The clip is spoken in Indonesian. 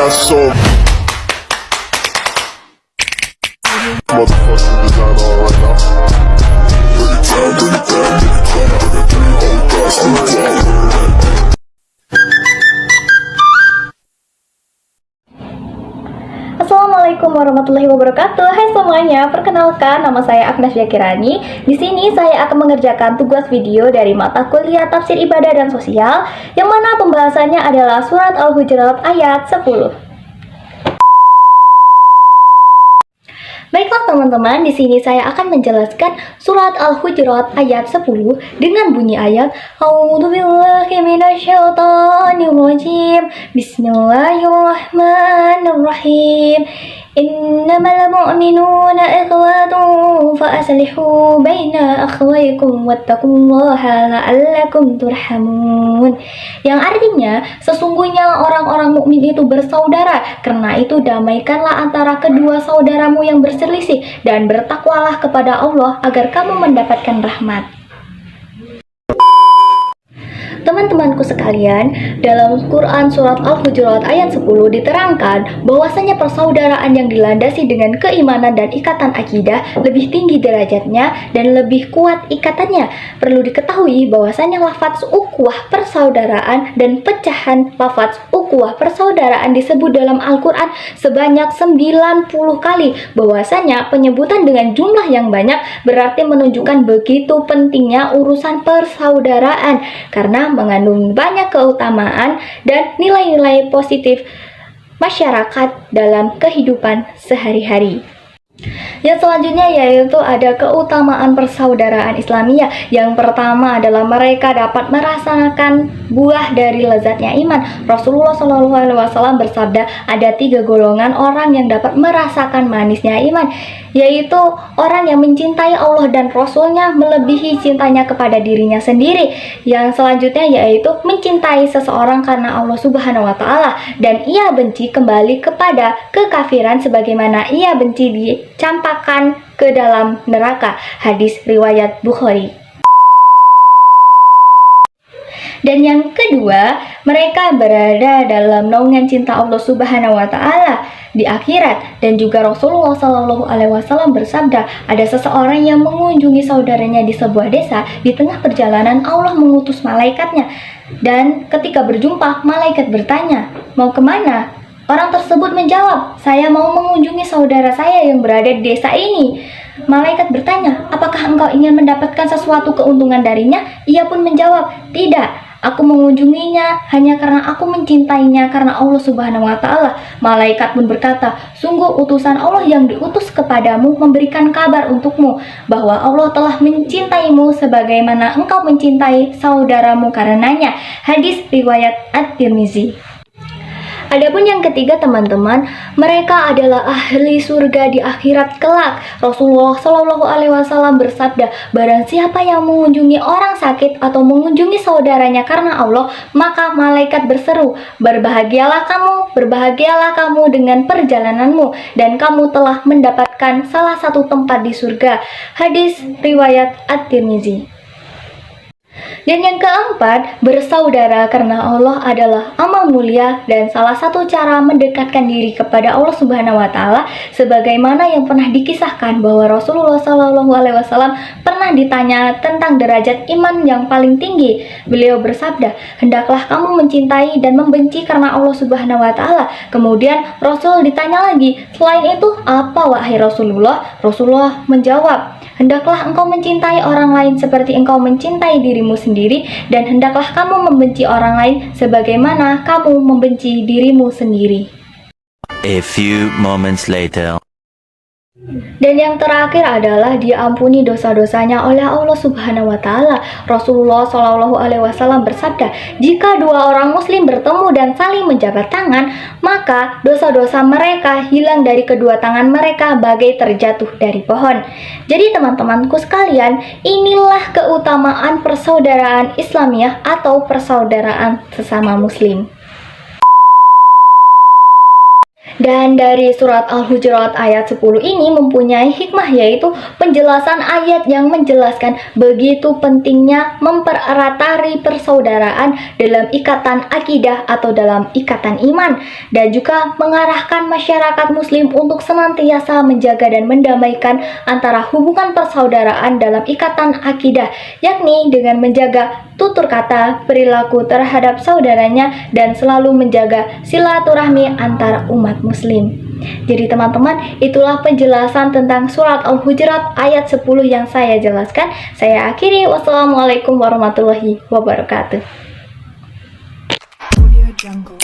so motherfucking designer right now. Bring it down, bring it down, bring it down, bring it down, oh God, still down. Assalamualaikum warahmatullahi wabarakatuh. Hai semuanya, perkenalkan nama saya Agnesya Kirani. Di sini saya akan mengerjakan tugas video dari mata kuliah Tafsir Ibadah dan Sosial, yang mana pembahasannya adalah surat Al-Hujurat ayat 10. Baiklah teman-teman, di sini saya akan menjelaskan surat Al-Hujurat ayat 10 dengan bunyi ayat A'udzubillahi minasyaitonirrajim. Bismillahirrahmanirrahim. Innamal mu'minuna ikhwatun fa aslihu baina akhwaykum wattaqullaha la'allakum turhamun. Yang artinya, sesungguhnya orang-orang mukmin itu bersaudara, karena itu damaikanlah antara kedua saudaramu yang berselisih dan bertakwalah kepada Allah agar kamu mendapatkan rahmat. Teman-temanku sekalian, dalam Quran surat Al-Hujurat ayat 10 diterangkan bahwasanya persaudaraan yang dilandasi dengan keimanan dan ikatan akidah lebih tinggi derajatnya dan lebih kuat ikatannya. Perlu diketahui bahwasanya lafaz ukhuwah persaudaraan dan pecahan lafaz ukhuwah persaudaraan disebut dalam Al-Quran sebanyak 90 kali. Bahwasanya penyebutan dengan jumlah yang banyak berarti menunjukkan begitu pentingnya urusan persaudaraan, karena mengandung banyak keutamaan dan nilai-nilai positif masyarakat dalam kehidupan sehari-hari. Yang selanjutnya yaitu ada keutamaan persaudaraan Islamiyah. Yang pertama adalah mereka dapat merasakan buah dari lezatnya iman. Rasulullah SAW bersabda, ada 3 golongan orang yang dapat merasakan manisnya iman, yaitu orang yang mencintai Allah dan Rasulnya melebihi cintanya kepada dirinya sendiri. Yang selanjutnya yaitu mencintai seseorang karena Allah Subhanahu wa Ta'ala, dan ia benci kembali kepada kekafiran sebagaimana ia benci dicampakkan ke dalam neraka. Hadis riwayat Bukhari. Dan yang kedua, mereka berada dalam naungan cinta Allah Subhanahu wa Ta'ala di akhirat. Dan juga Rasulullah SAW bersabda, ada seseorang yang mengunjungi saudaranya di sebuah desa. Di tengah perjalanan Allah mengutus malaikatnya, dan ketika berjumpa, malaikat bertanya, mau kemana? Orang tersebut menjawab, saya mau mengunjungi saudara saya yang berada di desa ini. Malaikat bertanya, apakah engkau ingin mendapatkan sesuatu keuntungan darinya? Ia pun menjawab, tidak, aku mengunjunginya hanya karena aku mencintainya karena Allah Subhanahu wa Ta'ala. Malaikat pun berkata, sungguh utusan Allah yang diutus kepadamu memberikan kabar untukmu bahwa Allah telah mencintaimu sebagaimana engkau mencintai saudaramu karenanya. Hadis riwayat At-Tirmizi. Adapun yang ketiga teman-teman, mereka adalah ahli surga di akhirat kelak. Rasulullah SAW bersabda, barang siapa yang mengunjungi orang sakit atau mengunjungi saudaranya karena Allah, maka malaikat berseru, berbahagialah kamu dengan perjalananmu, dan kamu telah mendapatkan salah satu tempat di surga. Hadis riwayat At-Tirmizi. Dan yang keempat, bersaudara karena Allah adalah amal mulia dan salah satu cara mendekatkan diri kepada Allah Subhanahu wa Ta'ala, sebagaimana yang pernah dikisahkan bahwa Rasulullah SAW pernah ditanya tentang derajat iman yang paling tinggi. Beliau bersabda, hendaklah kamu mencintai dan membenci karena Allah Subhanahu wa Ta'ala. Kemudian Rasul ditanya lagi, selain itu apa wahai Rasulullah? Rasulullah menjawab, hendaklah engkau mencintai orang lain seperti engkau mencintai dirimu sendiri, dan hendaklah kamu membenci orang lain sebagaimana kamu membenci dirimu sendiri. A few moments later. Dan yang terakhir adalah diampuni dosa-dosanya oleh Allah Subhanahu wa Ta'ala. Rasulullah SAW bersabda, jika 2 orang muslim bertemu dan saling menjabat tangan, maka dosa-dosa mereka hilang dari kedua tangan mereka bagai terjatuh dari pohon. Jadi teman-temanku sekalian, inilah keutamaan persaudaraan Islamiyah atau persaudaraan sesama muslim. Dan dari surat Al-Hujurat ayat 10 ini mempunyai hikmah, yaitu penjelasan ayat yang menjelaskan begitu pentingnya mempererat tali persaudaraan dalam ikatan akidah atau dalam ikatan iman, dan juga mengarahkan masyarakat muslim untuk senantiasa menjaga dan mendamaikan antara hubungan persaudaraan dalam ikatan akidah, yakni dengan menjaga tutur kata, perilaku terhadap saudaranya, dan selalu menjaga silaturahmi antar umat muslim. Jadi teman-teman, itulah penjelasan tentang surat Al-Hujurat ayat 10 yang saya jelaskan. Saya akhiri. Wassalamualaikum warahmatullahi wabarakatuh. Audio Jungle.